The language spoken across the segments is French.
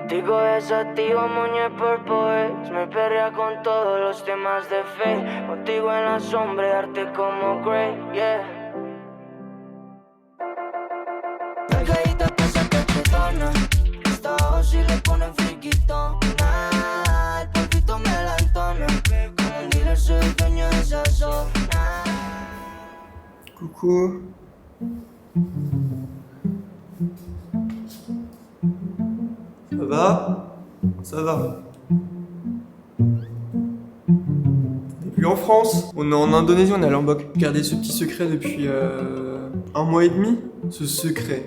Contigo desactivo moñe purple. Me perrea con todos los temas de Faye. Contigo en la sombra, arte como Grey, yeah. Margarita pasa que te dona. Hasta abajo si le ponen friquito. El polvito me la entona. Como un dealer soy el dueño de esa zona. Coucou. Ça va? Ça va. Et puis en France, on est en Indonésie, on est à Lombok. Gardez ce petit secret depuis 1 mois et demi. Ce secret.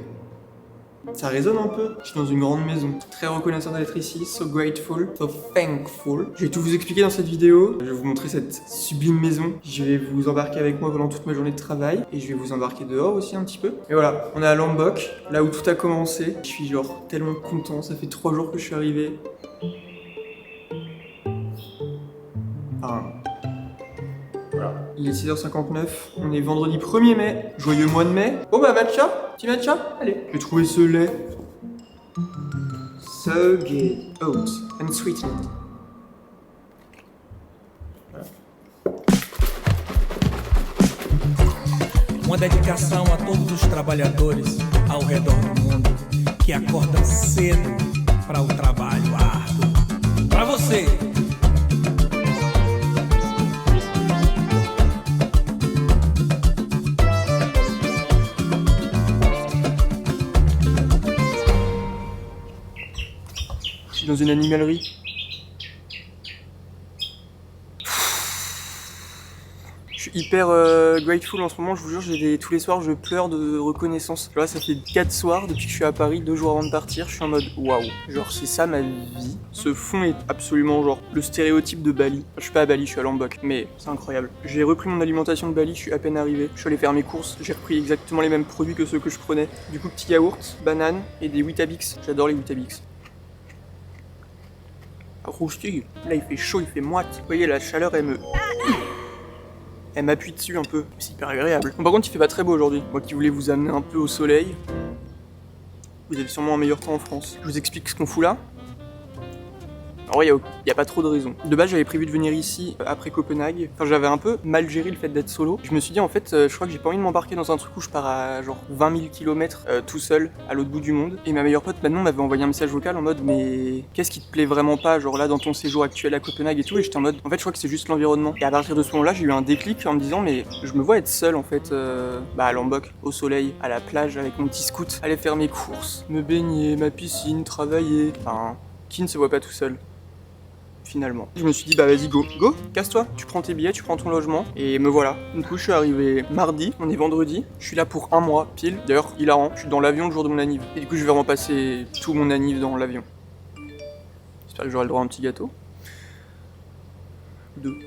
Ça résonne un peu. Je suis dans une grande maison. Très reconnaissant d'être ici. So grateful. So thankful. Je vais tout vous expliquer dans cette vidéo. Je vais vous montrer cette sublime maison. Je vais vous embarquer avec moi pendant toute ma journée de travail. Et je vais vous embarquer dehors aussi un petit peu. Et voilà, on est à Lombok, là où tout a commencé. Je suis genre tellement content. Ça fait 3 jours que je suis arrivé. Enfin, voilà. Il est 6h59. On est vendredi 1er mai. Joyeux mois de mai. Oh bah matcha. Petit matcha? Allez. J'ai trouvé ce lait. So good. Oat and sweetened. Voilà. Uma dedicação a todos os trabalhadores ao redor do mundo que acordam cedo para o trabalho árduo. Para você! Je suis dans une animalerie. Je suis hyper grateful en ce moment, je vous jure, tous les soirs je pleure de reconnaissance. Genre là, ça fait 4 soirs depuis que je suis à Paris, 2 jours avant de partir, je suis en mode waouh. Genre c'est ça ma vie. Ce fond est absolument genre le stéréotype de Bali. Enfin, je suis pas à Bali, je suis à Lombok, mais c'est incroyable. J'ai repris mon alimentation de Bali, je suis à peine arrivé. Je suis allé faire mes courses, j'ai repris exactement les mêmes produits que ceux que je prenais. Du coup, petit yaourt, banane et des Weetabix. J'adore les Weetabix. Roustille. Là il fait chaud, il fait moite. Vous voyez la chaleur elle m'appuie dessus un peu. C'est hyper agréable. Bon, par contre il fait pas très beau aujourd'hui. Moi qui voulais vous amener un peu au soleil. Vous avez sûrement un meilleur temps en France. Je vous explique ce qu'on fout là. En vrai, il n'y a pas trop de raison. De base, j'avais prévu de venir ici après Copenhague. Enfin, j'avais un peu mal géré le fait d'être solo. Je me suis dit, en fait, je crois que j'ai pas envie de m'embarquer dans un truc où je pars à genre 20 000 km tout seul à l'autre bout du monde. Et ma meilleure pote, maintenant, m'avait envoyé un message vocal en mode, mais qu'est-ce qui te plaît vraiment pas, genre là, dans ton séjour actuel à Copenhague et tout. Et j'étais en mode, en fait, je crois que c'est juste l'environnement. Et à partir de ce moment-là, j'ai eu un déclic en me disant, mais je me vois être seul, en fait, à Lombok, au soleil, à la plage, avec mon petit scoot, aller faire mes courses, me baigner, ma piscine, travailler. Enfin, qui ne se voit pas tout seul? Finalement. Je me suis dit bah vas-y go, casse-toi, tu prends tes billets, tu prends ton logement et me voilà. Du coup je suis arrivé mardi, on est vendredi, je suis là pour 1 mois pile. D'ailleurs hilarant, je suis dans l'avion le jour de mon anniv. Et du coup je vais vraiment passer tout mon anniv dans l'avion. J'espère que j'aurai le droit à un petit gâteau. 2,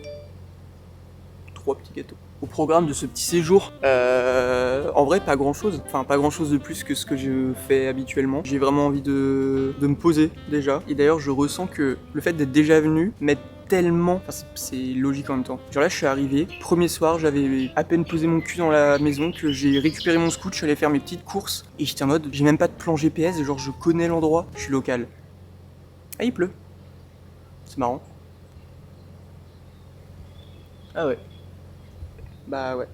3 petits gâteaux. Au programme de ce petit séjour, en vrai pas grand chose, enfin pas grand chose de plus que ce que je fais habituellement. J'ai vraiment envie de me poser déjà, et d'ailleurs je ressens que le fait d'être déjà venu m'aide tellement, enfin c'est logique en même temps. Genre là je suis arrivé, premier soir j'avais à peine posé mon cul dans la maison que j'ai récupéré mon scoot, je suis allé faire mes petites courses, et j'étais en mode, j'ai même pas de plan GPS, genre je connais l'endroit, je suis local. Ah il pleut, c'est marrant. Ah ouais. Bah ouais.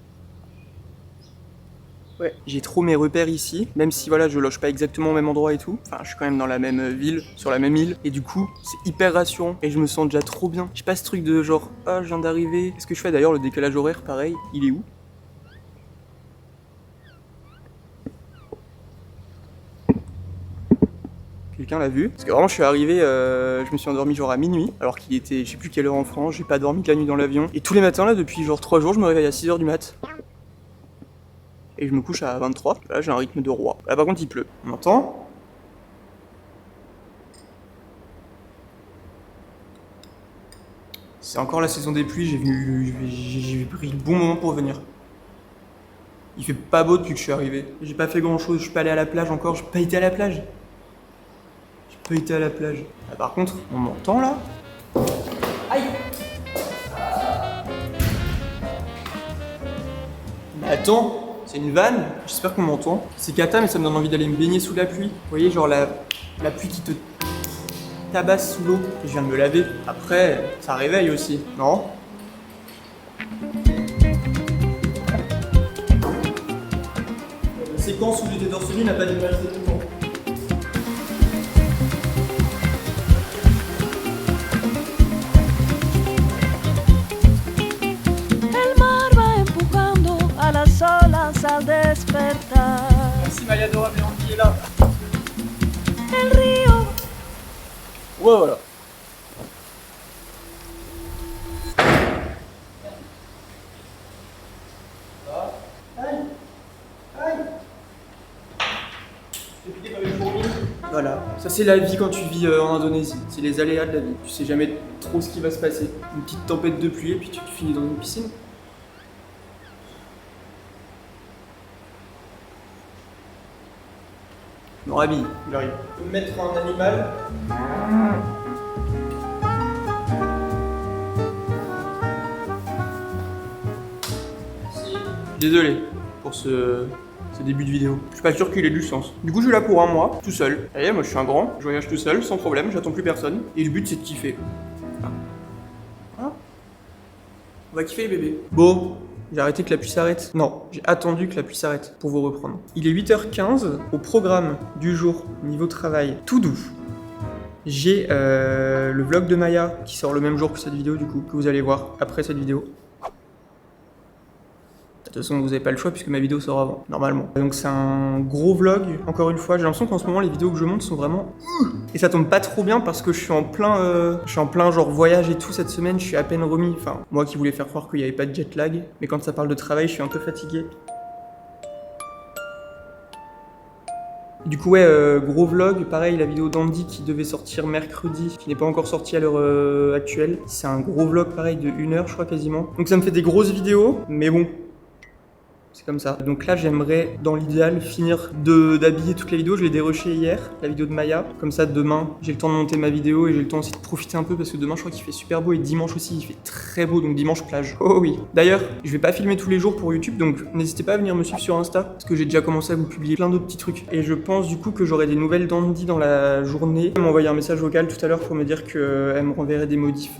Ouais, j'ai trop mes repères ici, même si voilà, je loge pas exactement au même endroit et tout. Enfin, je suis quand même dans la même ville, sur la même île, et du coup, c'est hyper rassurant, et je me sens déjà trop bien. J'ai pas ce truc de genre, ah, je viens d'arriver. Qu'est-ce que je fais d'ailleurs, le décalage horaire, pareil, il est où? Quelqu'un l'a vu? Parce que vraiment, je suis arrivé, je me suis endormi genre à minuit, alors qu'il était, je sais plus quelle heure en France, j'ai pas dormi de la nuit dans l'avion. Et tous les matins, là, depuis genre 3 jours, je me réveille à 6h du mat. Et je me couche à 23. Là, j'ai un rythme de roi. Là, par contre, il pleut. On entend? C'est encore la saison des pluies, j'ai pris le bon moment pour venir. Il fait pas beau depuis que je suis arrivé. J'ai pas fait grand chose, je suis pas allé à la plage encore, j'ai pas été à la plage. Ah, par contre, on m'entend là? Aïe! Mais attends, c'est une vanne? J'espère qu'on m'entend. C'est cata, mais ça me donne envie d'aller me baigner sous la pluie. Vous voyez, genre la pluie qui te tabasse sous l'eau. Je viens de me laver. Après, ça réveille aussi, non? La séquence où j'étais torse nu n'a pas dépassé tout le temps. Al despertar. Merci Maya Adorable Andy est là. El río. Ouais, voilà. Voilà, ça c'est la vie quand tu vis en Indonésie, c'est les aléas de la vie. Tu sais jamais trop ce qui va se passer. Une petite tempête de pluie et puis tu finis dans une piscine. Non, Rabi, il arrive. Tu peux mettre un animal. Désolé pour ce début de vidéo. Je suis pas sûr qu'il ait du sens. Du coup, je suis là pour un mois, tout seul. Et moi, je suis un grand, je voyage tout seul, sans problème, j'attends plus personne. Et le but, c'est de kiffer. Hein? On va kiffer les bébés. Bon, j'ai arrêté que la pluie s'arrête. Non, j'ai attendu que la pluie s'arrête pour vous reprendre. Il est 8h15, au programme du jour, niveau travail, tout doux. J'ai le vlog de Maya qui sort le même jour que cette vidéo, du coup, que vous allez voir après cette vidéo. De toute façon, vous n'avez pas le choix puisque ma vidéo sort avant, normalement. Donc c'est un gros vlog, encore une fois. J'ai l'impression qu'en ce moment, les vidéos que je monte sont vraiment... Et ça tombe pas trop bien parce que je suis en plein genre voyage et tout cette semaine. Je suis à peine remis. Enfin, moi qui voulais faire croire qu'il n'y avait pas de jet lag. Mais quand ça parle de travail, je suis un peu fatigué. Du coup, ouais, gros vlog. Pareil, la vidéo d'Andy qui devait sortir mercredi, qui n'est pas encore sortie à l'heure actuelle. C'est un gros vlog, pareil, de 1 heure, je crois, quasiment. Donc ça me fait des grosses vidéos, mais bon... C'est comme ça. Donc là, j'aimerais, dans l'idéal, finir d'habiller toutes les vidéos. Je l'ai dérushé hier, la vidéo de Maya. Comme ça, demain, j'ai le temps de monter ma vidéo et j'ai le temps aussi de profiter un peu parce que demain, je crois qu'il fait super beau et dimanche aussi, il fait très beau. Donc dimanche, plage. Oh oui. D'ailleurs, je vais pas filmer tous les jours pour YouTube, donc n'hésitez pas à venir me suivre sur Insta parce que j'ai déjà commencé à vous publier plein d'autres petits trucs. Et je pense du coup que j'aurai des nouvelles d'Andy dans la journée. Elle m'a envoyé un message vocal tout à l'heure pour me dire qu'elle me renverrait des modifs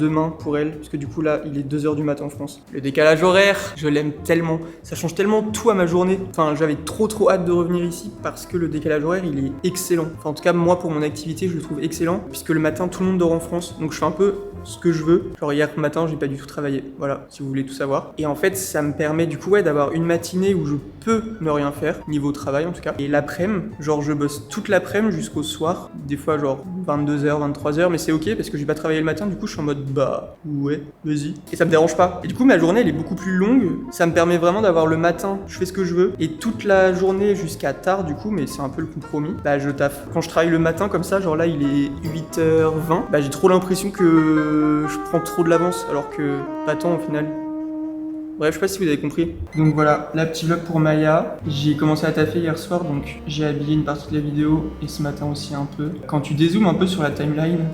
demain pour elle. Parce que du coup, là, il est 2h du matin en France. Le décalage horaire, je l'aime tellement. Ça change tellement tout à ma journée. Enfin, j'avais trop hâte de revenir ici parce que le décalage horaire, il est excellent. Enfin, en tout cas, moi, pour mon activité, je le trouve excellent puisque le matin, tout le monde dort en France. Donc, je fais un peu ce que je veux. Genre, hier matin, j'ai pas du tout travaillé. Voilà, si vous voulez tout savoir. Et en fait, ça me permet du coup, ouais, d'avoir une matinée où je peux ne rien faire, niveau travail en tout cas. Et l'après-midi, genre, je bosse toute l'après-midi jusqu'au soir. Des fois, genre, 22h, 23h, mais c'est ok parce que j'ai pas travaillé le matin. Du coup, je suis en mode, bah, ouais, vas-y. Et ça me dérange pas. Et du coup, ma journée, elle est beaucoup plus longue. Ça me permet vraiment d'avoir le matin, je fais ce que je veux, et toute la journée jusqu'à tard du coup, mais c'est un peu le compromis, bah je taffe. Quand je travaille le matin comme ça, genre là il est 8h20, bah j'ai trop l'impression que je prends trop de l'avance, alors que pas tant au final. Bref, je sais pas si vous avez compris. Donc voilà, la petite vlog pour Maya. J'ai commencé à taffer hier soir, donc j'ai habillé une partie de la vidéo, et ce matin aussi un peu. Quand tu dézoomes un peu sur la timeline,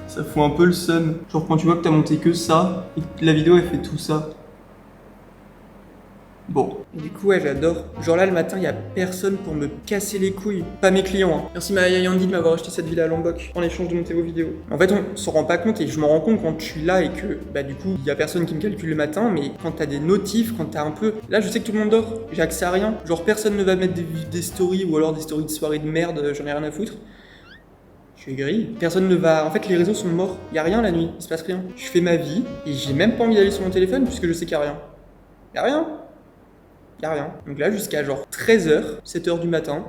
ça fout un peu le seum. Genre quand tu vois que t'as monté que ça, et que la vidéo elle fait tout ça. Bon, du coup ouais, j'adore. Genre là le matin, il y a personne pour me casser les couilles. Pas mes clients, hein. Merci Maya et Andy de m'avoir acheté cette villa à Lombok en échange de monter vos vidéos. En fait, on s'en rend pas compte et je m'en rends compte quand je suis là et que bah du coup, il y a personne qui me calcule le matin, mais quand t'as des notifs, quand t'as un peu... Là, je sais que tout le monde dort, j'ai accès à rien. Genre personne ne va mettre des stories ou alors des stories de soirée de merde, j'en ai rien à foutre. Je suis aigri. Personne ne va... En fait, les réseaux sont morts. Il y a rien la nuit, il se passe rien. Je fais ma vie et j'ai même pas envie d'aller sur mon téléphone puisque je sais qu'il y a rien. Y a rien. Y'a rien. Donc là, jusqu'à genre 13h, 7h du matin.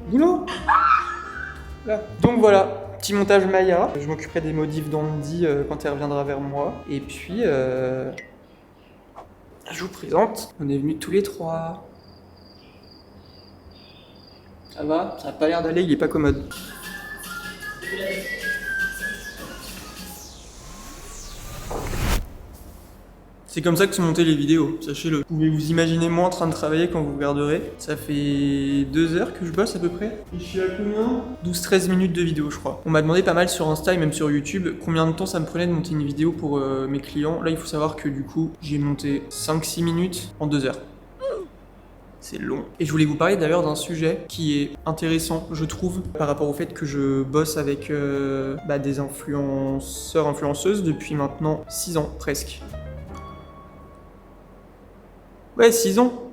Boulot. Là. Donc voilà, petit montage Maya. Je m'occuperai des modifs d'Andy quand elle reviendra vers moi. Et puis, je vous présente. On est venus tous les trois. Ça va? Ça a pas l'air d'aller, il est pas commode. C'est comme ça que sont montées les vidéos, sachez-le. Vous pouvez vous imaginer moi en train de travailler quand vous regarderez. Ça fait 2 heures que je bosse à peu près. Et je suis à combien? 12-13 minutes de vidéo je crois. On m'a demandé pas mal sur Insta et même sur YouTube combien de temps ça me prenait de monter une vidéo pour mes clients. Là il faut savoir que du coup j'ai monté 5-6 minutes en 2 heures. C'est long. Et je voulais vous parler d'ailleurs d'un sujet qui est intéressant, je trouve, par rapport au fait que je bosse avec des influenceurs, influenceuses depuis maintenant 6 ans, presque. Ouais, 6 ans.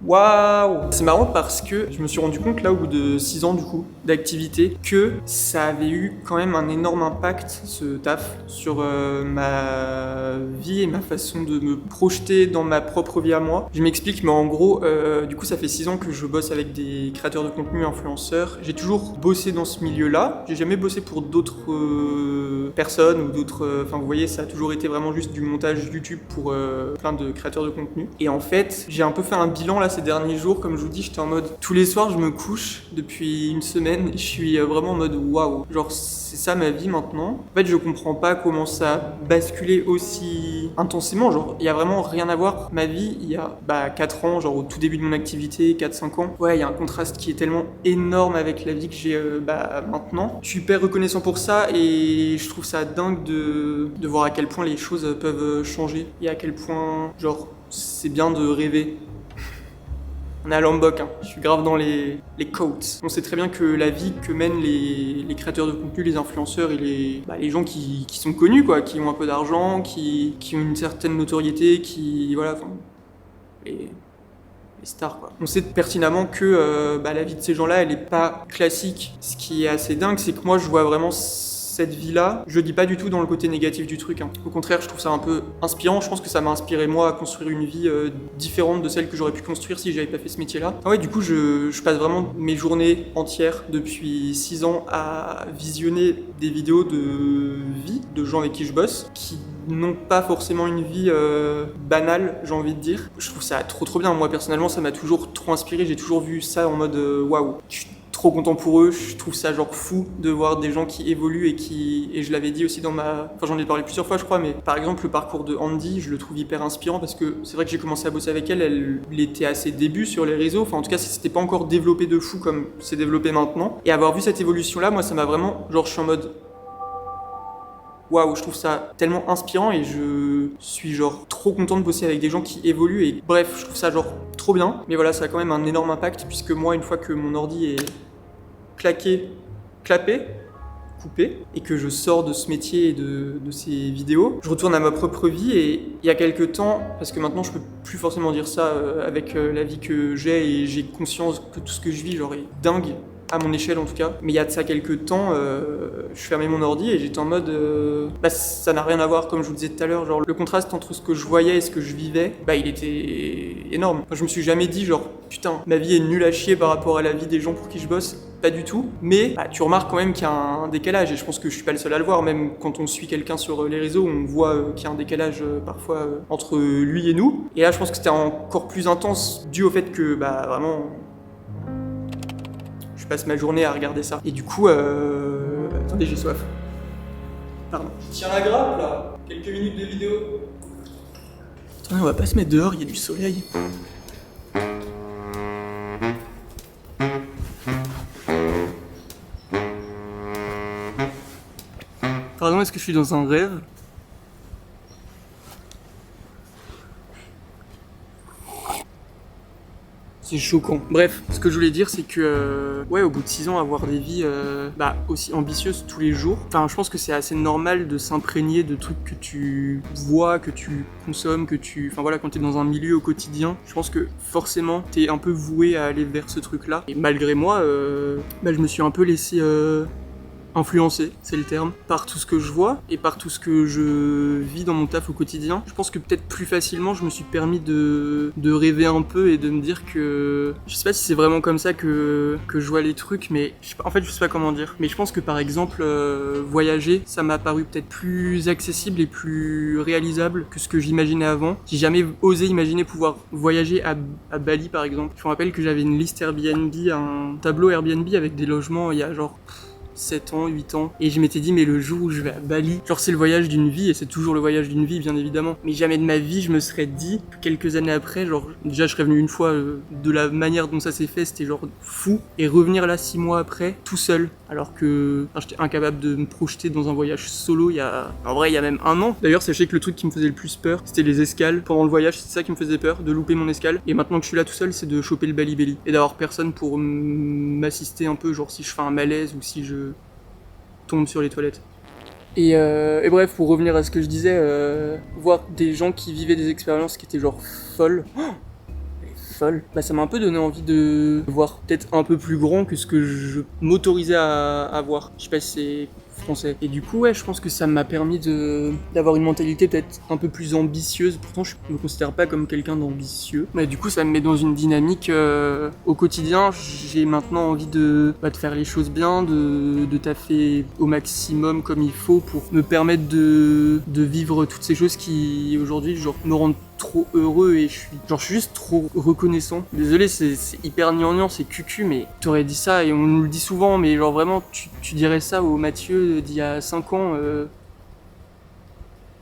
Waouh! C'est marrant parce que je me suis rendu compte là au bout de 6 ans du coup d'activité que ça avait eu quand même un énorme impact ce taf sur ma vie et ma façon de me projeter dans ma propre vie à moi. Je m'explique, mais en gros du coup ça fait 6 ans que je bosse avec des créateurs de contenu influenceurs. J'ai toujours bossé dans ce milieu-là. J'ai jamais bossé pour d'autres personnes ou d'autres... Enfin vous voyez, ça a toujours été vraiment juste du montage YouTube pour plein de créateurs de contenu. Et en fait j'ai un peu fait un bilan là ces derniers jours, comme je vous dis, j'étais en mode tous les soirs je me couche depuis une semaine, je suis vraiment en mode waouh, genre c'est ça ma vie maintenant. En fait je comprends pas comment ça a basculé aussi intensément, genre il y a vraiment rien à voir. Ma vie il y a 4 ans, genre au tout début de mon activité, 4-5 ans, ouais il y a un contraste qui est tellement énorme avec la vie que j'ai maintenant. Je suis hyper reconnaissant pour ça et je trouve ça dingue de voir à quel point les choses peuvent changer et à quel point genre c'est bien de rêver. On est à Lombok, hein. Je suis grave dans les quotes. On sait très bien que la vie que mènent les créateurs de contenu, les influenceurs et les gens qui sont connus, quoi, qui ont un peu d'argent, qui ont une certaine notoriété, qui... Voilà, enfin... Les stars, quoi. On sait pertinemment que la vie de ces gens-là, elle est pas classique. Ce qui est assez dingue, c'est que moi, je vois vraiment cette vie-là, je dis pas du tout dans le côté négatif du truc, hein. Au contraire, je trouve ça un peu inspirant. Je pense que ça m'a inspiré moi à construire une vie différente de celle que j'aurais pu construire si j'avais pas fait ce métier-là. Ah ouais, du coup, je passe vraiment mes journées entières depuis 6 ans à visionner des vidéos de vie de gens avec qui je bosse, qui n'ont pas forcément une vie banale, j'ai envie de dire. Je trouve ça trop bien. Moi, personnellement, ça m'a toujours trop inspiré. J'ai toujours vu ça en mode waouh. Trop content pour eux, je trouve ça genre fou de voir des gens qui évoluent et je l'avais dit aussi dans enfin j'en ai parlé plusieurs fois je crois, mais par exemple le parcours de Andy, je le trouve hyper inspirant parce que c'est vrai que j'ai commencé à bosser avec elle était à ses débuts sur les réseaux, enfin en tout cas c'était pas encore développé de fou comme c'est développé maintenant, et avoir vu cette évolution là, moi ça m'a vraiment, genre je suis en mode waouh, je trouve ça tellement inspirant et je suis genre trop content de bosser avec des gens qui évoluent et bref, je trouve ça genre trop bien. Mais voilà, ça a quand même un énorme impact puisque moi, une fois que mon ordi est clapé, coupé, et que je sors de ce métier et de ces vidéos, je retourne à ma propre vie. Et il y a quelques temps, parce que maintenant je peux plus forcément dire ça avec la vie que j'ai et j'ai conscience que tout ce que je vis genre est dingue, à mon échelle en tout cas, mais il y a de ça quelques temps, je fermais mon ordi et j'étais en mode ça n'a rien à voir, comme je vous disais tout à l'heure, genre le contraste entre ce que je voyais et ce que je vivais, il était énorme. Enfin, je me suis jamais dit genre putain, ma vie est nulle à chier par rapport à la vie des gens pour qui je bosse, pas du tout, mais tu remarques quand même qu'il y a un décalage et je pense que je suis pas le seul à le voir, même quand on suit quelqu'un sur les réseaux, on voit qu'il y a un décalage parfois entre lui et nous, et là je pense que c'était encore plus intense dû au fait que vraiment je passe ma journée à regarder ça. Et du coup, attendez, j'ai soif. Pardon. Tiens la grappe là, quelques minutes de vidéo. Attendez, on va pas se mettre dehors, il y a du soleil. Pardon, est-ce que je suis dans un rêve ? C'est choquant. Bref, ce que je voulais dire, c'est que au bout de 6 ans, avoir des vies aussi ambitieuses tous les jours, enfin, je pense que c'est assez normal de s'imprégner de trucs que tu vois, que tu consommes, enfin voilà, quand t'es dans un milieu au quotidien, je pense que forcément, t'es un peu voué à aller vers ce truc-là. Et malgré moi, je me suis un peu laissé influencé, c'est le terme, par tout ce que je vois et par tout ce que je vis dans mon taf au quotidien. Je pense que peut-être plus facilement je me suis permis de rêver un peu et de me dire que je sais pas si c'est vraiment comme ça que je vois les trucs, mais je sais pas comment dire, mais je pense que par exemple voyager, ça m'a paru peut-être plus accessible et plus réalisable que ce que j'imaginais avant. J'ai jamais osé imaginer pouvoir voyager à Bali par exemple. Je me rappelle que j'avais une liste Airbnb, un tableau Airbnb avec des logements il y a genre 7 ans, 8 ans. Et je m'étais dit, mais le jour où je vais à Bali, genre c'est le voyage d'une vie, et c'est toujours le voyage d'une vie, bien évidemment. Mais jamais de ma vie, je me serais dit, que quelques années après, genre, déjà je serais venu une fois, de la manière dont ça s'est fait, c'était genre fou. Et revenir là 6 mois après, tout seul. Alors que j'étais incapable de me projeter dans un voyage solo en vrai, il y a même 1 an. D'ailleurs, sachez que le truc qui me faisait le plus peur, c'était les escales. Pendant le voyage, c'est ça qui me faisait peur, de louper mon escale. Et maintenant que je suis là tout seul, c'est de choper le Bali Belly. Et d'avoir personne pour m'assister un peu, genre si je fais un malaise ou si je tombe sur les toilettes. Et bref, pour revenir à ce que je disais, voir des gens qui vivaient des expériences qui étaient genre folles. Bah ça m'a un peu donné envie de voir peut-être un peu plus grand que ce que je m'autorisais à voir. Je sais pas si c'est français. Et du coup, ouais, je pense que ça m'a permis d'avoir une mentalité peut-être un peu plus ambitieuse. Pourtant, je me considère pas comme quelqu'un d'ambitieux. Mais du coup, ça me met dans une dynamique au quotidien. J'ai maintenant envie de faire les choses bien, de taffer au maximum comme il faut pour me permettre de vivre toutes ces choses qui, aujourd'hui, genre, me rendent trop heureux et je suis juste trop reconnaissant. Désolé, c'est hyper gnangnan, c'est cucu, mais t'aurais dit ça et on nous le dit souvent, mais genre vraiment, tu dirais ça au Mathieu d'il y a 5 ans,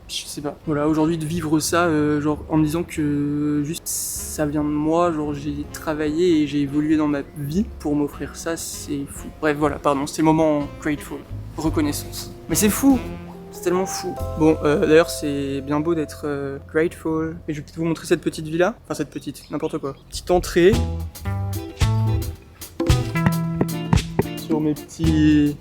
je sais pas. Voilà, aujourd'hui de vivre ça, genre en me disant que juste ça vient de moi, genre j'ai travaillé et j'ai évolué dans ma vie pour m'offrir ça, c'est fou. Bref, voilà, pardon, c'était le moment grateful, reconnaissance. Mais c'est fou! C'est tellement fou. Bon, d'ailleurs, c'est bien beau d'être grateful. Et je vais peut-être vous montrer cette petite villa. Enfin, cette petite, n'importe quoi. Petite entrée. Sur mes petits...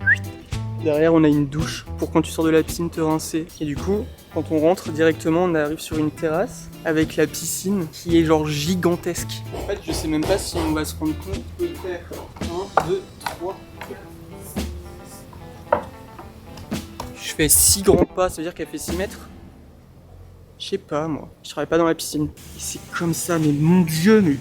Derrière, on a une douche pour quand tu sors de la piscine te rincer. Et du coup, quand on rentre directement, on arrive sur une terrasse avec la piscine qui est genre gigantesque. En fait, je sais même pas si on va se rendre compte de faire 1, 2, 3... Je fais 6 grands pas, ça veut dire qu'elle fait 6 mètres? Je sais pas, moi. Je travaille pas dans la piscine. Et c'est comme ça, mais mon Dieu, mais...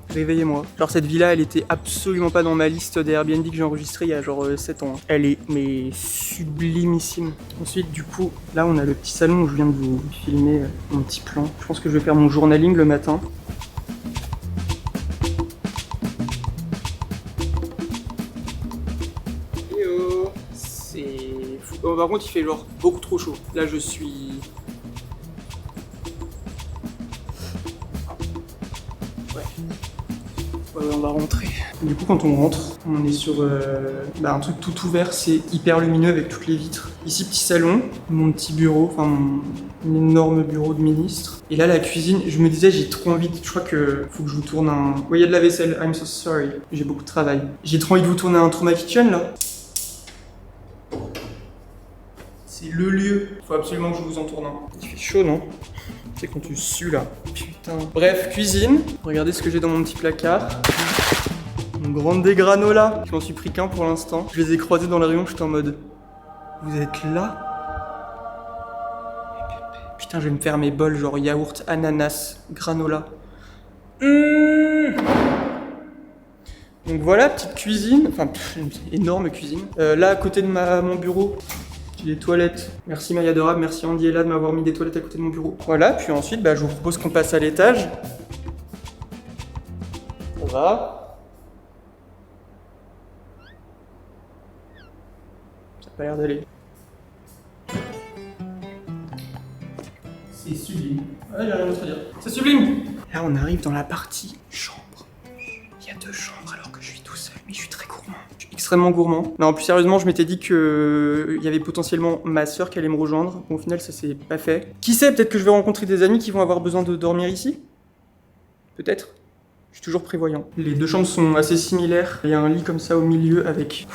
Réveillez-moi. Genre, cette villa, elle était absolument pas dans ma liste des Airbnb que j'ai enregistré il y a genre 7 ans. Elle est, mais sublimissime. Ensuite, du coup, là, on a le petit salon où je viens de vous filmer mon petit plan. Je pense que je vais faire mon journaling le matin. Bon, par contre, il fait genre beaucoup trop chaud. Là, je suis... Ouais, on va rentrer. Du coup, quand on rentre, on est sur un truc tout ouvert, c'est hyper lumineux avec toutes les vitres. Ici, petit salon, mon petit bureau, enfin mon énorme bureau de ministre. Et là, la cuisine, je me disais, j'ai trop envie, je crois que faut que je vous tourne un... Ouais, il y a de la vaisselle, I'm so sorry, j'ai beaucoup de travail. J'ai trop envie de vous tourner un Trauma Kitchen, là. C'est le lieu. Faut absolument que je vous en tourne un. Il fait chaud, non? C'est quand tu sues là. Putain. Bref, cuisine. Regardez ce que j'ai dans mon petit placard. Une grande des granola. Je m'en suis pris qu'un pour l'instant. Je les ai croisés dans la rayon, j'étais en mode... Vous êtes là? Putain, je vais me faire mes bols genre yaourt, ananas, granola. Donc voilà, petite cuisine. Enfin, une énorme cuisine. Là, à côté de mon bureau... les toilettes. Merci Maya Adorable, merci Andy et là de m'avoir mis des toilettes à côté de mon bureau. Voilà, puis ensuite, je vous propose qu'on passe à l'étage. Ça va. Ça n'a pas l'air d'aller. C'est sublime. Ouais, j'ai rien d'autre à dire. C'est sublime. Là, on arrive dans la partie chambre. Il y a 2 chambres alors que je suis tout seul, mais je suis très gourmand. Je suis extrêmement gourmand. Non, plus sérieusement, je m'étais dit que il y avait potentiellement ma soeur qui allait me rejoindre. Bon, au final, ça s'est pas fait. Qui sait, peut-être que je vais rencontrer des amis qui vont avoir besoin de dormir ici. Peut-être. Je suis toujours prévoyant. Les 2 chambres sont assez similaires. Il y a un lit comme ça au milieu avec...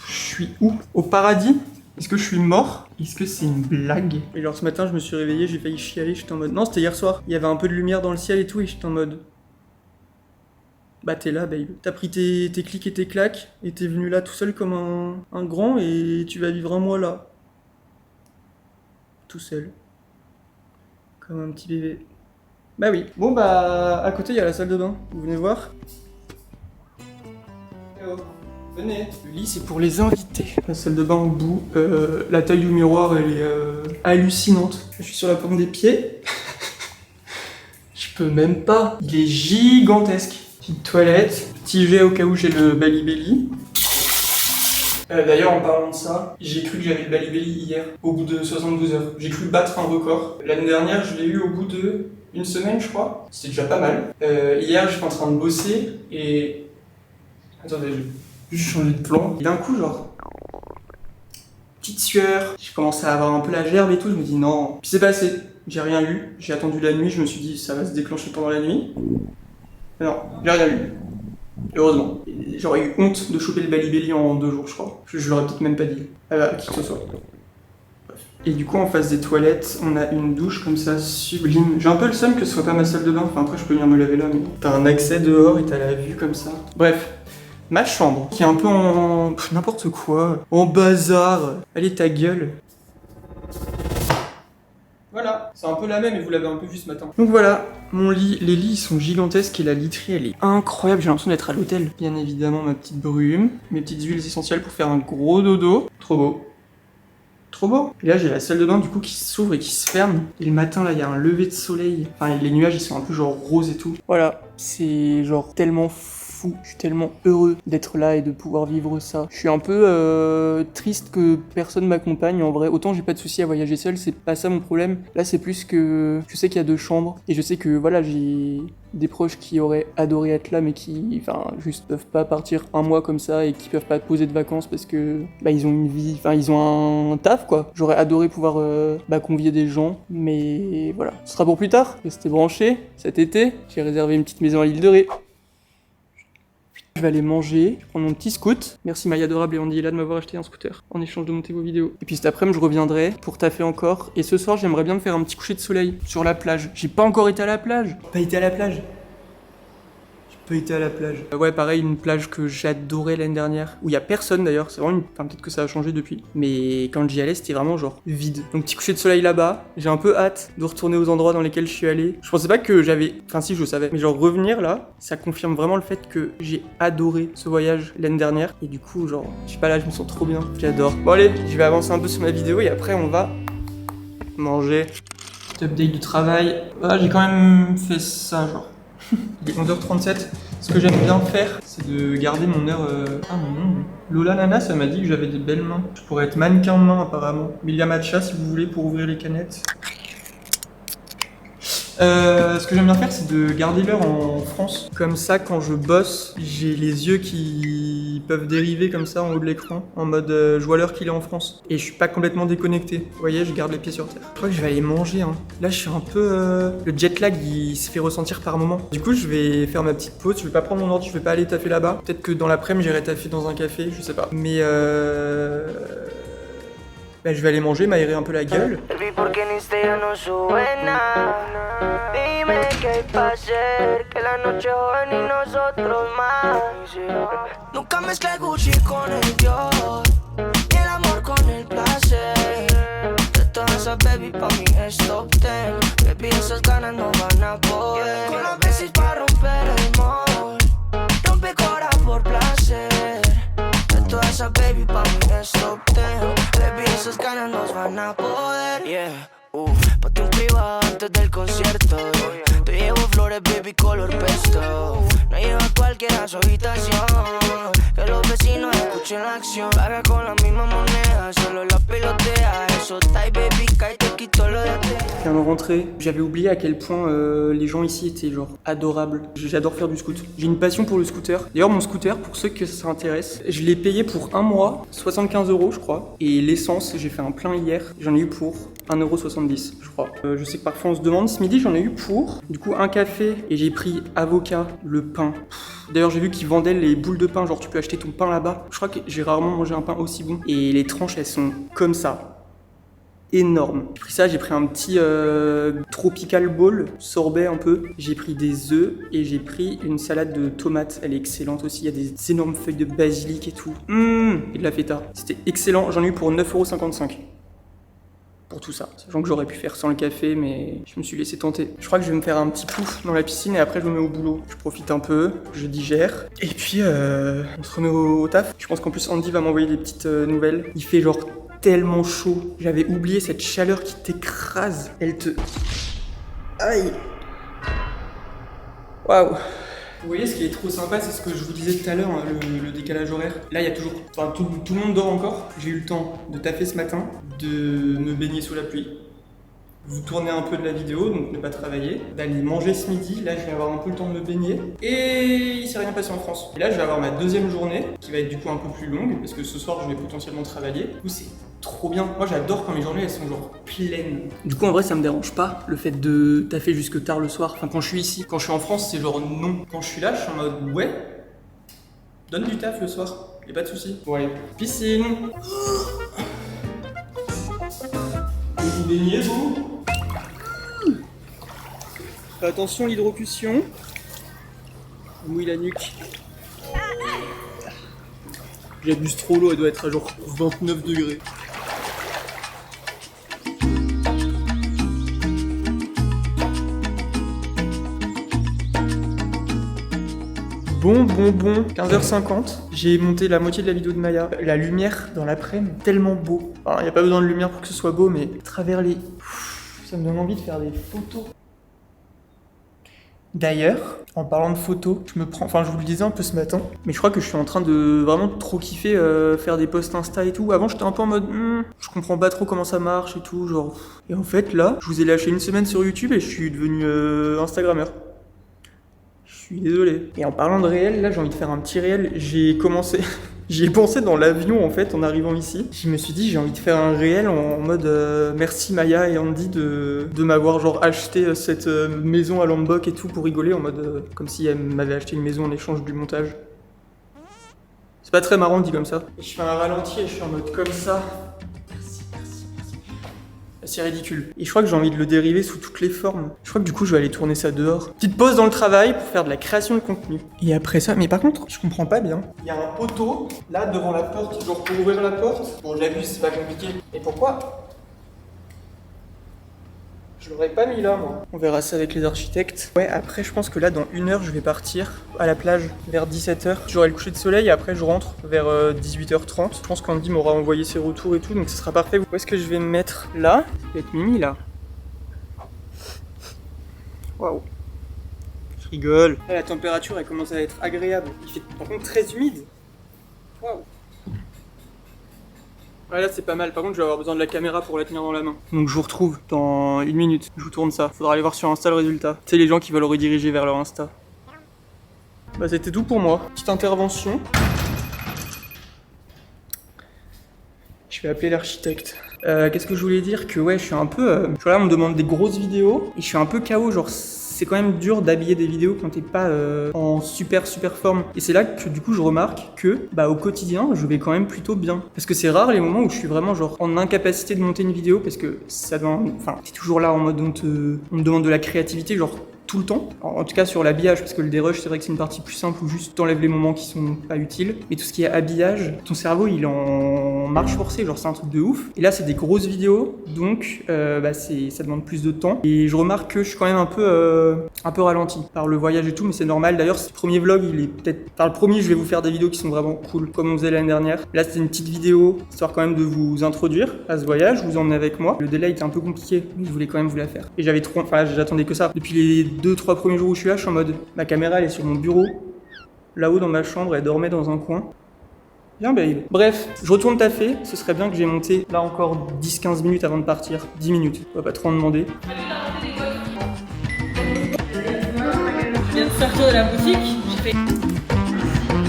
Je suis où? Au paradis? Est-ce que je suis mort? Est-ce que c'est une blague? Et genre ce matin, je me suis réveillé, j'ai failli chialer, j'étais en mode... Non, c'était hier soir. Il y avait un peu de lumière dans le ciel et tout, et j'étais en mode... Bah t'es là, babe. T'as pris tes clics et tes claques, et t'es venu là tout seul comme un grand, et tu vas vivre un mois là. Tout seul. Comme un petit bébé. Bah oui. Bon bah, à côté, il y a la salle de bain. Vous venez voir? Oh, venez. Le lit, c'est pour les invités. La salle de bain au bout. La taille du miroir, elle est hallucinante. Je suis sur la pointe des pieds. Je peux même pas. Il est gigantesque. Petite toilette, petit jet au cas où j'ai le Balibelli. D'ailleurs, en parlant de ça, j'ai cru que j'avais le Balibelli hier, au bout de 72 heures. J'ai cru battre un record. L'année dernière, je l'ai eu au bout de une semaine, je crois. C'était déjà pas mal. Hier, j'étais en train de bosser et... Attendez, j'ai juste changé de plan. Et d'un coup, genre... Petite sueur. J'ai commencé à avoir un peu la gerbe et tout. Je me dis non. Puis c'est passé. J'ai rien eu. J'ai attendu la nuit. Je me suis dit ça va se déclencher pendant la nuit. Mais non, j'ai rien eu. Heureusement. J'aurais eu honte de choper le Balibelli en 2 jours, je crois. Je l'aurais peut-être même pas dit. Qui que ce soit. Et du coup, en face des toilettes, on a une douche comme ça, sublime. J'ai un peu le seum que ce soit pas ma salle de bain. Enfin, après, je peux venir me laver là, mais t'as un accès dehors et t'as la vue comme ça. Bref, ma chambre, qui est un peu en... n'importe quoi. En bazar. Allez, ta gueule. Voilà, c'est un peu la même et vous l'avez un peu vu ce matin. Donc voilà, mon lit, les lits sont gigantesques et la literie elle est incroyable, j'ai l'impression d'être à l'hôtel. Bien évidemment ma petite brume, mes petites huiles essentielles pour faire un gros dodo. Trop beau. Trop beau. Et là j'ai la salle de bain du coup qui s'ouvre et qui se ferme. Et le matin là il y a un lever de soleil. Enfin les nuages ils sont un peu genre roses et tout. Voilà, c'est genre tellement fou. Je suis tellement heureux d'être là et de pouvoir vivre ça. Je suis un peu triste que personne m'accompagne en vrai. Autant j'ai pas de souci à voyager seul, c'est pas ça mon problème. Là c'est plus que je sais qu'il y a 2 chambres et je sais que voilà j'ai des proches qui auraient adoré être là mais qui juste peuvent pas partir un mois comme ça et qui peuvent pas poser de vacances parce que ils ont une vie, ils ont un taf quoi. J'aurais adoré pouvoir convier des gens mais voilà. Ce sera pour plus tard. Restez branchés. Cet été j'ai réservé une petite maison à l'île de Ré. Je vais aller manger, je vais prendre mon petit scoot. Merci Maya Adorable et Andy là de m'avoir acheté un scooter en échange de monter vos vidéos. Et puis cet après-midi je reviendrai pour taffer encore. Et ce soir j'aimerais bien me faire un petit coucher de soleil sur la plage. J'ai pas encore été à la plage. Pas été à la plage. Été à la plage. Ouais, pareil, une plage que j'adorais l'année dernière, où il y a personne d'ailleurs, c'est vraiment peut-être que ça a changé depuis, mais quand j'y allais, c'était vraiment genre vide. Donc petit coucher de soleil là-bas, j'ai un peu hâte de retourner aux endroits dans lesquels je suis allé. Je pensais pas que j'avais, si je savais, mais genre revenir là, ça confirme vraiment le fait que j'ai adoré ce voyage l'année dernière, et du coup genre, je sais pas là, je me sens trop bien, j'adore. Bon allez, je vais avancer un peu sur ma vidéo et après on va manger. Petit update du travail, j'ai quand même fait ça genre. Il est 11h37. Ce que j'aime bien faire, c'est de garder mon heure... mon nom. Lola Nana, ça m'a dit que j'avais des belles mains. Je pourrais être mannequin de main apparemment. Milia Matcha si vous voulez pour ouvrir les canettes. Ce que j'aime bien faire, c'est de garder l'heure en France. Comme ça, quand je bosse, j'ai les yeux qui peuvent dériver comme ça en haut de l'écran, en mode je vois l'heure qu'il est en France. Et je suis pas complètement déconnecté. Vous voyez, je garde les pieds sur terre. Je crois que je vais aller manger. Là, je suis un peu... Le jet lag, il se fait ressentir par moment. Du coup, je vais faire ma petite pause. Je vais pas prendre mon ordi, je vais pas aller taffer là-bas. Peut-être que dans l'après-midi, j'irai taffer dans un café, je sais pas. Mais je vais aller manger, m'aérer un peu la gueule. Dime qué hay pa' hacer, que la noche es joven y nosotros más. Nunca mezclé Gucci con el Dior, ni el amor con el placer. De todas esas baby pa' mí es top 10. Baby, esas ganas no van a poder. Con las veces pa' romper el mall, rompe cora por placer. De todas esas baby pa' mí es top 10. Baby, esas ganas no van a poder. Yeah. Ponte un privado antes del concierto. Te llevo flores, baby, color pesto. No lleva cualquiera a su habitación. Que los vecinos escuchen la acción. Paga con la misma moneda, solo la pilotea. Eso está y baby, cae, te quito lo de atrás. Je viens de rentrer, j'avais oublié à quel point les gens ici étaient genre adorables. J'adore faire du scoot. J'ai une passion pour le scooter. D'ailleurs mon scooter, pour ceux que ça intéresse, je l'ai payé pour 1 mois, 75 € je crois. Et l'essence, j'ai fait un plein hier, j'en ai eu pour 1,70 € je crois. Je sais que parfois on se demande, ce midi j'en ai eu pour du coup un café et j'ai pris avocat, le pain. D'ailleurs j'ai vu qu'ils vendaient les boules de pain, genre tu peux acheter ton pain là-bas. Je crois que j'ai rarement mangé un pain aussi bon. Et les tranches elles sont comme ça. Énorme. J'ai pris ça, j'ai pris un petit tropical bowl, sorbet un peu. J'ai pris des œufs et j'ai pris une salade de tomates. Elle est excellente aussi, il y a des énormes feuilles de basilic et tout. Et de la feta. C'était excellent, j'en ai eu pour 9,55 € pour tout ça. Sachant que j'aurais pu faire sans le café, mais je me suis laissé tenter. Je crois que je vais me faire un petit pouf dans la piscine et après je me mets au boulot. Je profite un peu, je digère. Et puis on se remet au taf. Je pense qu'en plus Andy va m'envoyer des petites nouvelles. Il fait genre tellement chaud. J'avais oublié cette chaleur qui t'écrase. Elle te... Aïe. Waouh. Vous voyez, ce qui est trop sympa, c'est ce que je vous disais tout à l'heure, hein, le décalage horaire. Là, il y a toujours... Enfin, tout le monde dort encore. J'ai eu le temps de taffer ce matin, de me baigner sous la pluie, vous tournez un peu de la vidéo, donc ne pas travailler, d'aller manger ce midi. Là, je vais avoir un peu le temps de me baigner. Et il s'est rien passé en France. Et là, je vais avoir ma deuxième journée, qui va être du coup un peu plus longue, parce que ce soir, je vais potentiellement travailler. Du coup, c'est trop bien. Moi, j'adore quand mes journées, elles sont genre pleines. Du coup, en vrai, ça me dérange pas, le fait de taffer jusque tard le soir. Enfin, quand je suis ici. Quand je suis en France, c'est genre non. Quand je suis là, je suis en mode ouais, donne du taf le soir. Y'a pas de soucis. Bon, allez, piscine. Vous baignez, vous? Attention, l'hydrocution. Je mouille la nuque. J'abuse trop, l'eau, elle doit être à genre 29 degrés. Bon, 15h50, j'ai monté la moitié de la vidéo de Maya. La lumière dans l'après-midi, tellement beau. Enfin, il n'y a pas besoin de lumière pour que ce soit beau, mais à travers les... Ça me donne envie de faire des photos. D'ailleurs, en parlant de photos, je vous le disais un peu ce matin, mais je crois que je suis en train de vraiment trop kiffer faire des posts Insta et tout. Avant, j'étais un peu en mode, je comprends pas trop comment ça marche et tout, genre... Et en fait, là, je vous ai lâché une semaine sur YouTube et je suis devenu Instagrammeur. Je suis désolé. Et en parlant de réel, là j'ai envie de faire un petit réel. J'y ai pensé dans l'avion en fait en arrivant ici. Je me suis dit j'ai envie de faire un réel en mode merci Maya et Andy de m'avoir genre acheté cette maison à Lombok et tout pour rigoler en mode comme si elle m'avait acheté une maison en échange du montage. C'est pas très marrant dit comme ça. Et je fais un ralenti et je suis en mode comme ça. C'est ridicule. Et je crois que j'ai envie de le dériver sous toutes les formes. Je crois que du coup je vais aller tourner ça dehors. Petite pause dans le travail pour faire de la création de contenu. Et après ça, mais par contre, je comprends pas bien. Il y a un poteau là devant la porte, genre pour ouvrir la porte. Bon j'abuse, c'est pas compliqué. Et pourquoi je l'aurais pas mis là moi. On verra ça avec les architectes. Ouais, après je pense que là dans 1 heure je vais partir à la plage vers 17h. J'aurai le coucher de soleil et après je rentre vers 18h30. Je pense qu'Andy m'aura envoyé ses retours et tout, donc ce sera parfait. Où est-ce que je vais me mettre là? Je vais être Mimi là. Waouh. Je rigole. Là, la température elle commence à être agréable. Il fait par contre très humide. Waouh. Ouais, là c'est pas mal, par contre je vais avoir besoin de la caméra pour la tenir dans la main. Donc je vous retrouve dans 1 minute, je vous tourne ça. Faudra aller voir sur Insta le résultat. C'est les gens qui veulent rediriger vers leur Insta. Bah c'était tout pour moi. Petite intervention. Je vais appeler l'architecte. Qu'est-ce que je voulais dire? Que ouais, je suis un peu... là on me demande des grosses vidéos et je suis un peu KO, genre... C'est quand même dur d'habiller des vidéos quand t'es pas en super forme. Et c'est là que du coup je remarque que au quotidien je vais quand même plutôt bien. Parce que c'est rare les moments où je suis vraiment genre en incapacité de monter une vidéo parce que ça doit... Enfin t'es toujours là en mode on me demande de la créativité genre tout le temps. En tout cas sur l'habillage parce que le dérush c'est vrai que c'est une partie plus simple où juste t'enlèves les moments qui sont pas utiles. Mais tout ce qui est habillage, ton cerveau il est en marche forcée, genre c'est un truc de ouf. Et là c'est des grosses vidéos donc ça demande plus de temps. Et je remarque que je suis quand même un peu ralenti par le voyage et tout, mais c'est normal. D'ailleurs, ce premier vlog, il est peut-être... Enfin, le premier, je vais vous faire des vidéos qui sont vraiment cool, comme on faisait l'année dernière. Là, c'était une petite vidéo, histoire quand même de vous introduire à ce voyage, vous emmener avec moi. Le délai était un peu compliqué, mais je voulais quand même vous la faire. Et j'avais trop... Enfin, j'attendais que ça. Depuis les 2-3 premiers jours où je suis là, je suis en mode... Ma caméra, elle est sur mon bureau. Là-haut, dans ma chambre, elle dormait dans un coin. Bien, babe. Bref, je retourne taffer. Ce serait bien que j'ai monté, là, encore 10-15 minutes avant de partir. 10 minutes. On va pas trop en demander. Je viens de sortir de la boutique, j'ai fait...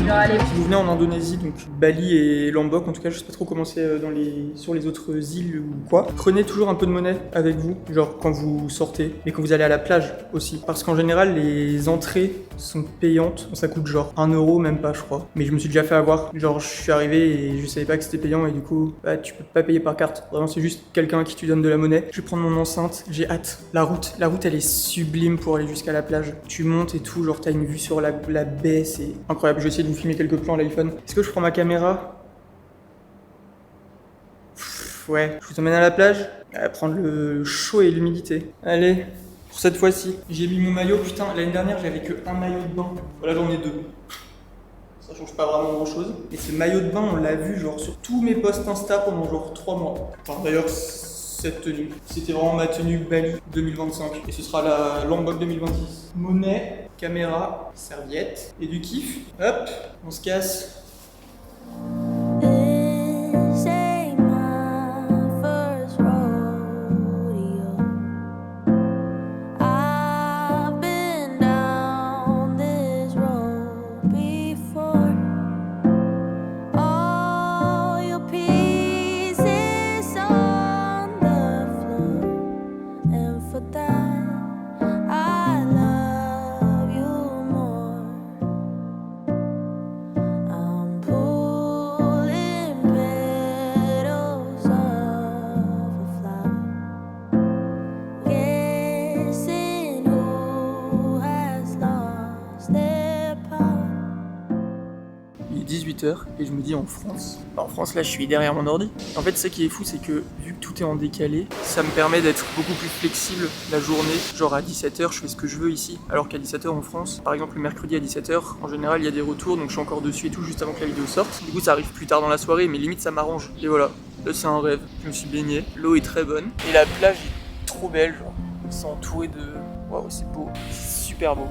Si vous venez en Indonésie, donc Bali et Lombok, en tout cas je sais pas trop comment c'est sur les autres îles ou quoi, prenez toujours un peu de monnaie avec vous, genre quand vous sortez, mais quand vous allez à la plage aussi. Parce qu'en général les entrées sont payantes, ça coûte genre 1 euro, même pas je crois. Mais je me suis déjà fait avoir, genre je suis arrivé et je savais pas que c'était payant et du coup tu peux pas payer par carte. Vraiment c'est juste quelqu'un qui te donne de la monnaie. Je vais prendre mon enceinte, j'ai hâte. La route elle est sublime pour aller jusqu'à la plage. Tu montes et tout, genre t'as une vue sur la baie, c'est incroyable. Je vais essayer de vous filmer quelques plans à l'iPhone. Est-ce que je prends ma caméra? Ouais, je vous emmène à la plage, à prendre le chaud et l'humidité. Allez, pour cette fois-ci, j'ai mis mon maillot. Putain, l'année dernière j'avais que un maillot de bain. Voilà, j'en ai 2. Ça change pas vraiment grand chose. Et ce maillot de bain, on l'a vu genre sur tous mes posts Insta pendant genre 3 mois. Enfin, d'ailleurs, cette tenue, c'était vraiment ma tenue Bali 2025. Et ce sera la Lombok 2026. Monnaie, caméra, serviette et du kiff. Hop, on se casse. This ain't my first rodeo. I've been down this road before. All your pieces on the floor, and for that I love you more. I'm pulling petals off a flower, guessing who has lost their power. Il est 18h et je me dis en France. En France, là, je suis derrière mon ordi. En fait, ce qui est fou, c'est que vu que tout est en décalé, ça me permet d'être beaucoup plus flexible la journée. Genre à 17h, je fais ce que je veux ici. Alors qu'à 17h en France, par exemple, le mercredi à 17h, en général, il y a des retours, donc je suis encore dessus et tout juste avant que la vidéo sorte. Du coup, ça arrive plus tard dans la soirée, mais limite, ça m'arrange. Et voilà, là, c'est un rêve. Je me suis baigné, l'eau est très bonne. Et la plage est trop belle, genre. C'est entouré de... Waouh, c'est beau. C'est super beau.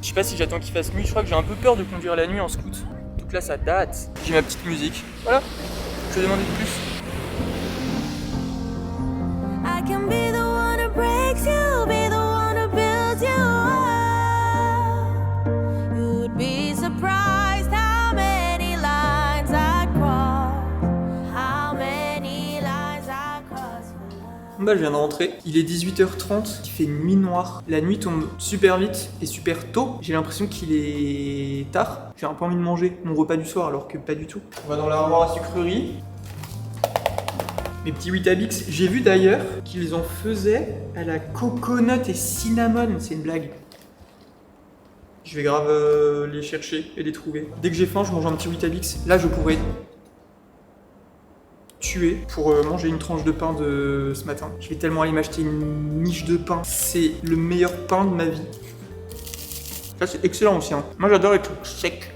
Je sais pas si j'attends qu'il fasse nuit, je crois que j'ai un peu peur de conduire la nuit en scoot. Donc là ça date. J'ai ma petite musique. Voilà, je vais demander de plus. I can be the one who breaks you, be the one who builds you up. You'd be surprised how many lines I cross, how many lines I cross for love. Bah je viens de rentrer, il est 18h30, il fait nuit noire. La nuit tombe super vite et super tôt. J'ai l'impression qu'il est tard. J'ai un peu envie de manger mon repas du soir alors que pas du tout. On va dans l'armoire à sucrerie. Mes petits Weetabix, j'ai vu d'ailleurs qu'ils en faisaient à la coconut et cinnamon, c'est une blague. Je vais grave les chercher et les trouver. Dès que j'ai faim, je mange un petit Weetabix. Là, je pourrais tuer pour manger une tranche de pain de ce matin. Je vais tellement aller m'acheter une miche de pain. C'est le meilleur pain de ma vie. Ça, c'est excellent aussi. Hein. Moi, j'adore les trucs secs.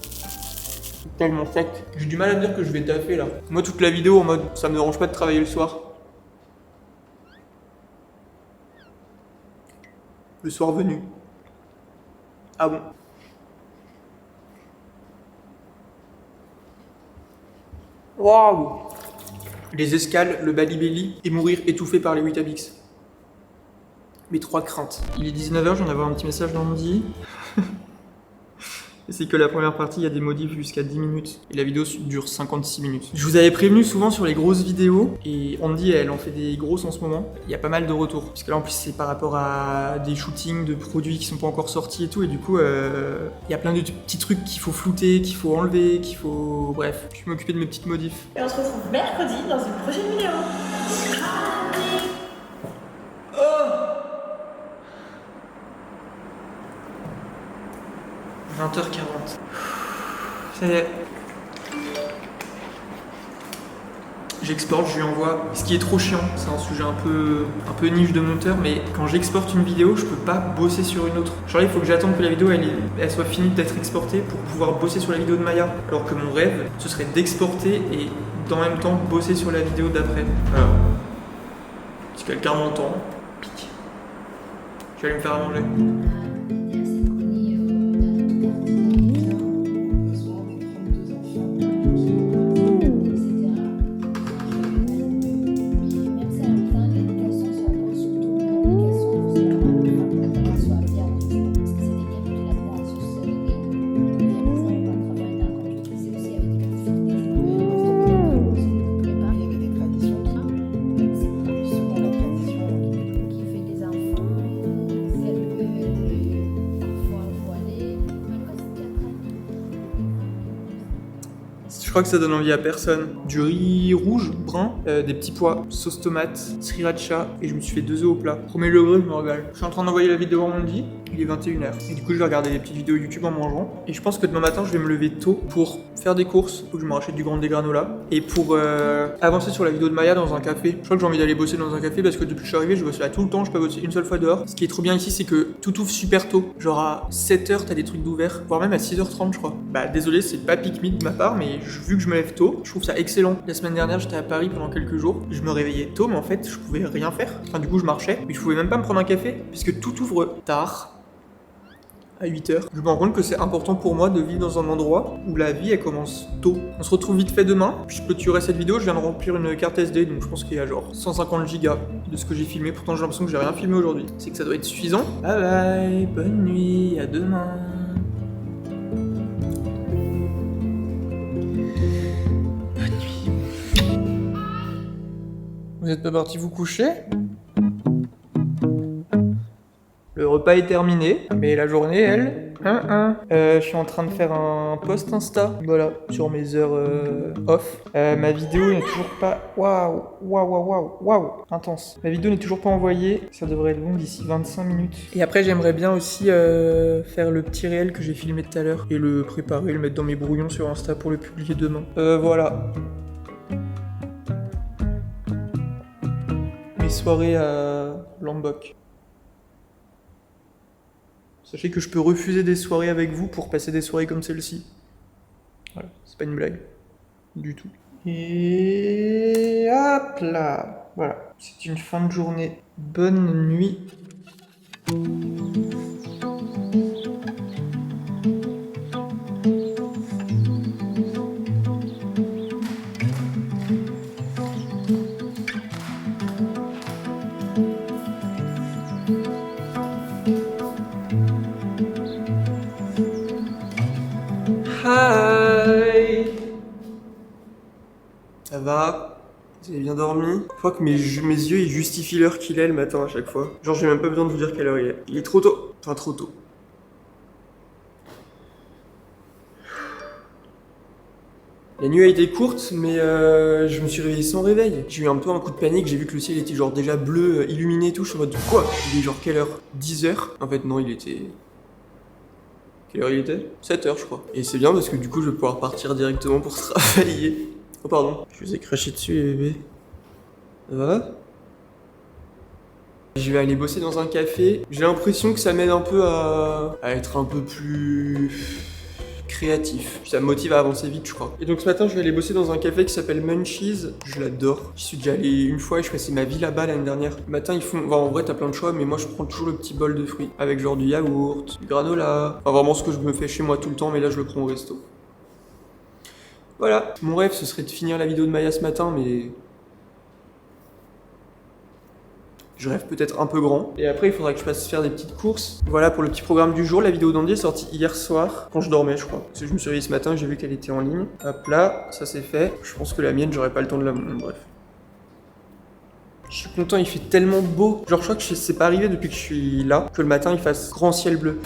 Tellement sec. J'ai du mal à me dire que je vais taffer là. Moi, toute la vidéo en mode ça me dérange pas de travailler le soir. Le soir venu. Ah bon? Waouh! Les escales, le balibelli et mourir étouffé par les Weetabix. Mes 3 craintes. Il est 19h, j'en avais un petit message d'Andy. C'est que la première partie, il y a des modifs jusqu'à 10 minutes. Et la vidéo dure 56 minutes. Je vous avais prévenu souvent sur les grosses vidéos. Et Andy, elle en fait des grosses en ce moment. Il y a pas mal de retours. Parce que là, en plus, c'est par rapport à des shootings de produits qui sont pas encore sortis et tout. Et du coup, il y a plein de petits trucs qu'il faut flouter, qu'il faut enlever, qu'il faut... Bref, je vais m'occuper de mes petites modifs. Et on se retrouve mercredi dans une prochaine vidéo. 20h40. Ça y est. J'exporte, je lui envoie. Ce qui est trop chiant, c'est un sujet un peu niche de monteur, mais quand j'exporte une vidéo, je peux pas bosser sur une autre. Genre il faut que j'attende que la vidéo elle soit finie d'être exportée pour pouvoir bosser sur la vidéo de Maya. Alors que mon rêve, ce serait d'exporter et en même temps bosser sur la vidéo d'après. Voilà. Si quelqu'un m'entend, pique. Je vais aller me faire à manger. Je crois que ça donne envie à personne. Du riz rouge, brun, des petits pois, sauce tomate, sriracha et je me suis fait 2 œufs au plat. Premier degré, je me régale. Je suis en train d'envoyer la vidéo à Andy, il est 21h. Et du coup, je vais regarder des petites vidéos YouTube en mangeant. Et je pense que demain matin, je vais me lever tôt pour faire des courses. Faut que je me rachète du Grande des granola. Et pour avancer sur la vidéo de Maya dans un café. Je crois que j'ai envie d'aller bosser dans un café parce que depuis que je suis arrivé, je bosse là tout le temps, je peux bosser une seule fois dehors. Ce qui est trop bien ici, c'est que tout ouvre super tôt. Genre à 7h, t'as des trucs d'ouvert, voire même à 6h30, je crois. Bah désolé, c'est pas pique-me de ma part, mais je vu que je me lève tôt, je trouve ça excellent. La semaine dernière, j'étais à Paris pendant quelques jours. Je me réveillais tôt, mais en fait, je pouvais rien faire. Enfin, du coup, je marchais, mais je pouvais même pas me prendre un café, puisque tout ouvre tard. À 8h. Je me rends compte que c'est important pour moi de vivre dans un endroit où la vie elle commence tôt. On se retrouve vite fait demain. Puis je clôturerai cette vidéo, je viens de remplir une carte SD, donc je pense qu'il y a genre 150 gigas de ce que j'ai filmé. Pourtant j'ai l'impression que j'ai rien filmé aujourd'hui. C'est que ça doit être suffisant. Bye bye, bonne nuit, à demain. Bonne nuit. Vous êtes pas parti vous coucher ? Le repas est terminé, mais la journée, elle... je suis en train de faire un post Insta, voilà, sur mes heures off. Ma vidéo n'est toujours pas... Waouh, intense. Ma vidéo n'est toujours pas envoyée, ça devrait être bon d'ici 25 minutes. Et après, j'aimerais bien aussi faire le petit réel que j'ai filmé tout à l'heure, et le préparer, le mettre dans mes brouillons sur Insta pour le publier demain. Voilà. Mes soirées à Lombok. Sachez que je peux refuser des soirées avec vous pour passer des soirées comme celle-ci. Voilà, c'est pas une blague. Du tout. Et hop là. Voilà, c'est une fin de journée. Bonne nuit. Hi. Ça va? Vous avez bien dormi? Je crois que mes yeux ils justifient l'heure qu'il est le matin à chaque fois. Genre j'ai même pas besoin de vous dire quelle heure il est. Il est trop tôt. Enfin trop tôt. La nuit a été courte, mais je me suis réveillé sans réveil. J'ai eu un peu un coup de panique, j'ai vu que le ciel était genre déjà bleu, illuminé et tout. Je suis en mode quoi? Il est genre quelle heure? 10h? En fait non, il était... Quelle heure il était? 7h je crois. Et c'est bien parce que du coup je vais pouvoir partir directement pour travailler. Oh pardon, je vous ai craché dessus les bébés. Ça va? Je vais aller bosser dans un café. J'ai l'impression que ça m'aide un peu à être un peu plus créatif. Ça me motive à avancer vite je crois. Et donc ce matin je vais aller bosser dans un café qui s'appelle Munchies. Je l'adore. J'y suis déjà allé une fois et je passais ma vie là-bas l'année dernière. Le matin ils font... Enfin, en vrai t'as plein de choix mais moi je prends toujours le petit bol de fruits. Avec genre du yaourt, du granola. Enfin vraiment ce que je me fais chez moi tout le temps mais là je le prends au resto. Voilà. Mon rêve ce serait de finir la vidéo de Maya ce matin mais... Je rêve peut-être un peu grand. Et après, il faudra que je passe faire des petites courses. Voilà pour le petit programme du jour. La vidéo d'Andy est sortie hier soir, quand je dormais, je crois. Parce que je me suis réveillé ce matin et j'ai vu qu'elle était en ligne. Hop là, ça c'est fait. Je pense que la mienne, j'aurais pas le temps de la... Bref. Je suis content, il fait tellement beau. Genre, je crois que c'est pas arrivé depuis que je suis là, que le matin, il fasse grand ciel bleu.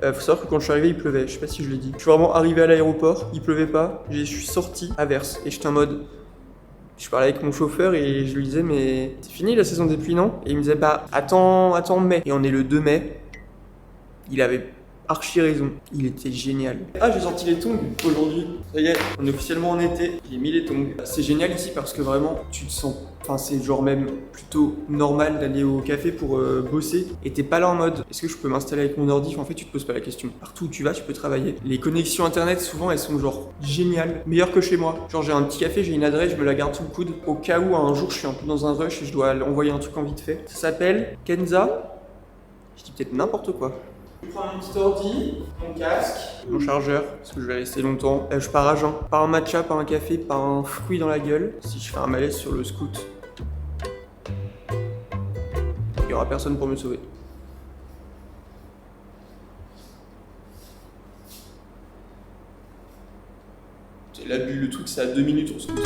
Faut savoir que quand je suis arrivé, il pleuvait. Je sais pas si je l'ai dit. Je suis vraiment arrivé à l'aéroport, il pleuvait pas. Je suis sorti à Verse et j'étais en mode... Je parlais avec mon chauffeur et je lui disais mais c'est fini la saison des pluies non? Et il me disait bah attends mai. Et on est le 2 mai. Il avait archi raison. Il était génial. Ah j'ai sorti les tongs aujourd'hui. Ça y est, on est officiellement en été. J'ai mis les tongs. C'est génial ici parce que vraiment tu te sens... Enfin c'est genre même plutôt normal d'aller au café pour bosser. Et t'es pas là en mode est-ce que je peux m'installer avec mon ordi? En fait tu te poses pas la question. Partout où tu vas tu peux travailler. Les connexions internet souvent elles sont genre géniales. Meilleures que chez moi. Genre j'ai un petit café, j'ai une adresse, je me la garde sous le coude. Au cas où un jour je suis un peu dans un rush et je dois envoyer un truc en vite fait. Ça s'appelle Kenza. Je dis peut-être n'importe quoi. Je prends mon petit ordi, mon casque, mon chargeur, parce que je vais rester longtemps. Je pars à jeun. Pas un matcha, pas un café, pas un fruit dans la gueule. Si je fais un malaise sur le scoot, il y aura personne pour me sauver. C'est là, le truc, c'est à 2 minutes on scoot.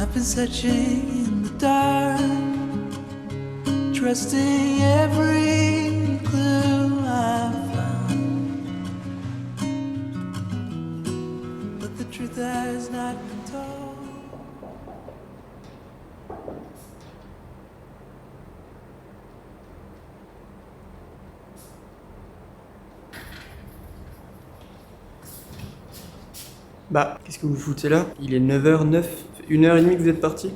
I've been searching in the dark, trusting every clue I found. But the Bah, qu'est-ce que vous foutez là? Il est 9h09, 1h30 que vous êtes parti.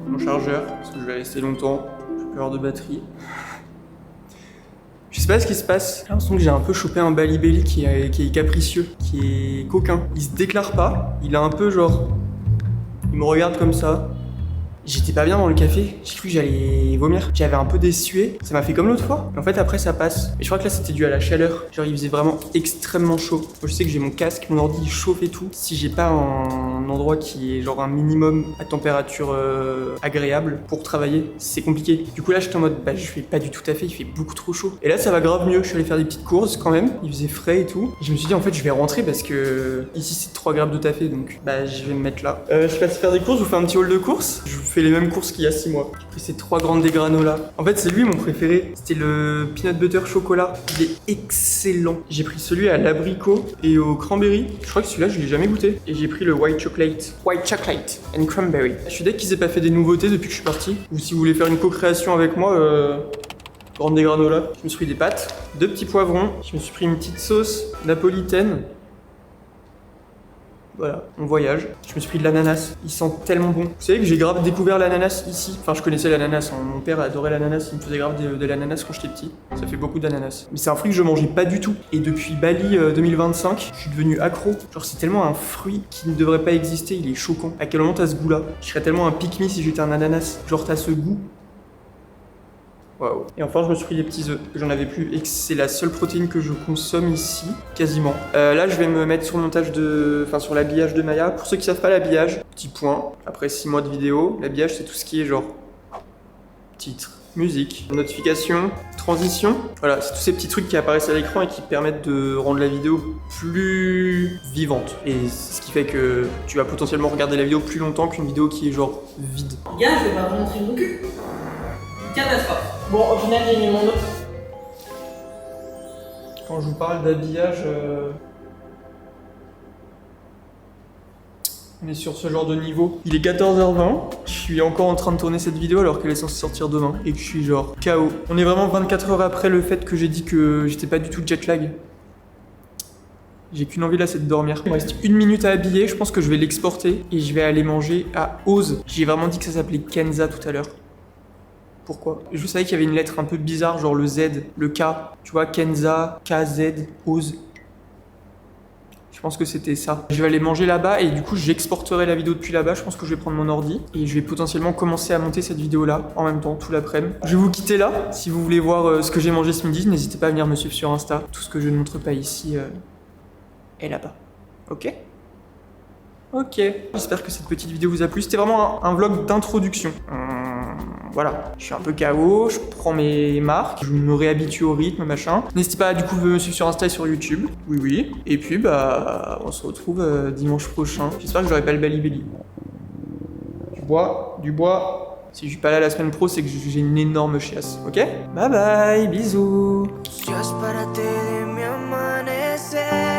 Mon chargeur, parce que je vais rester longtemps, j'ai peur de batterie. Je sais pas ce qui se passe. J'ai l'impression que j'ai un peu chopé un Balibelli qui est capricieux, qui est coquin. Il se déclare pas, il a un peu genre... Il me regarde comme ça. J'étais pas bien dans le café, j'ai cru que j'allais vomir. J'avais un peu d'essuie, ça m'a fait comme l'autre fois. Mais en fait après ça passe. Et je crois que là c'était dû à la chaleur. Genre il faisait vraiment extrêmement chaud. Moi je sais que j'ai mon casque, mon ordi il chauffe et tout. Si j'ai pas un endroit qui est genre un minimum à température agréable pour travailler, c'est compliqué. Du coup là j'étais en mode bah je fais pas du tout à fait, il fait beaucoup trop chaud. Et là ça va grave mieux, je suis allé faire des petites courses quand même. Il faisait frais et tout. Et je me suis dit en fait je vais rentrer parce que ici c'est 3 grammes de taffé donc bah je vais me mettre là. Je suis passé faire des courses, je vous fais un petit haul de courses. Je vous fais les mêmes courses qu'il y a 6 mois. J'ai pris ces 3 grandes des granola. En fait, c'est lui mon préféré. C'était le peanut butter chocolat. Il est excellent. J'ai pris celui à l'abricot et au cranberry. Je crois que celui-là, je l'ai jamais goûté. Et j'ai pris le white chocolate. White chocolate and cranberry. Je suis dès qu'ils aient pas fait des nouveautés depuis que je suis parti. Ou si vous voulez faire une co-création avec moi, grande des granola. Je me suis pris des pâtes, 2 petits poivrons. Je me suis pris une petite sauce napolitaine. Voilà, on voyage. Je me suis pris de l'ananas. Il sent tellement bon. Vous savez que j'ai grave découvert l'ananas ici. Enfin, je connaissais l'ananas. Hein. Mon père adorait l'ananas. Il me faisait grave de l'ananas quand j'étais petit. Ça fait beaucoup d'ananas. Mais c'est un fruit que je mangeais pas du tout. Et depuis Bali 2025, je suis devenu accro. Genre, c'est tellement un fruit qui ne devrait pas exister. Il est choquant. À quel moment t'as ce goût-là? Je serais tellement un pick-me si j'étais un ananas. Genre, t'as ce goût. Waouh. Et enfin, je me suis pris des petits œufs, que j'en avais plus, et que c'est la seule protéine que je consomme ici, quasiment. Là, je vais me mettre sur le montage sur l'habillage de Maya. Pour ceux qui savent pas l'habillage, petit point, après 6 mois de vidéo, l'habillage c'est tout ce qui est genre titre, musique, notification, transition. Voilà, c'est tous ces petits trucs qui apparaissent à l'écran et qui permettent de rendre la vidéo plus vivante. Et c'est ce qui fait que tu vas potentiellement regarder la vidéo plus longtemps qu'une vidéo qui est genre vide. Les gars, je vais pas vous montrer mon cul. Catastrophe. Bon, au final, j'ai mis mon dos. Quand je vous parle d'habillage, on est sur ce genre de niveau. Il est 14h20, je suis encore en train de tourner cette vidéo alors qu'elle est censée sortir demain et que je suis genre KO. On est vraiment 24 heures après le fait que j'ai dit que j'étais pas du tout jet lag. J'ai qu'une envie là, c'est de dormir. Il me reste 1 minute à habiller, je pense que je vais l'exporter et je vais aller manger à Oz. J'ai vraiment dit que ça s'appelait Kenza tout à l'heure. Pourquoi? Je savais qu'il y avait une lettre un peu bizarre, genre le Z, le K. Tu vois, Kenza, KZ, Oz. Je pense que c'était ça. Je vais aller manger là-bas et du coup j'exporterai la vidéo depuis là-bas. Je pense que je vais prendre mon ordi et je vais potentiellement commencer à monter cette vidéo-là en même temps, tout l'après-midi. Je vais vous quitter là. Si vous voulez voir ce que j'ai mangé ce midi, n'hésitez pas à venir me suivre sur Insta. Tout ce que je ne montre pas ici est là-bas. Ok? Ok. J'espère que cette petite vidéo vous a plu. C'était vraiment un vlog d'introduction. Voilà, je suis un peu KO, je prends mes marques, je me réhabitue au rythme, machin. N'hésitez pas du coup à me suivre sur Insta et sur YouTube. Oui, oui. Et puis bah, on se retrouve dimanche prochain. J'espère que j'aurai pas le Balibelli. Du bois. Si je suis pas là la semaine pro, c'est que j'ai une énorme chiasse. Ok? Bye bye, bisous. Yo espérate de mi amanecer.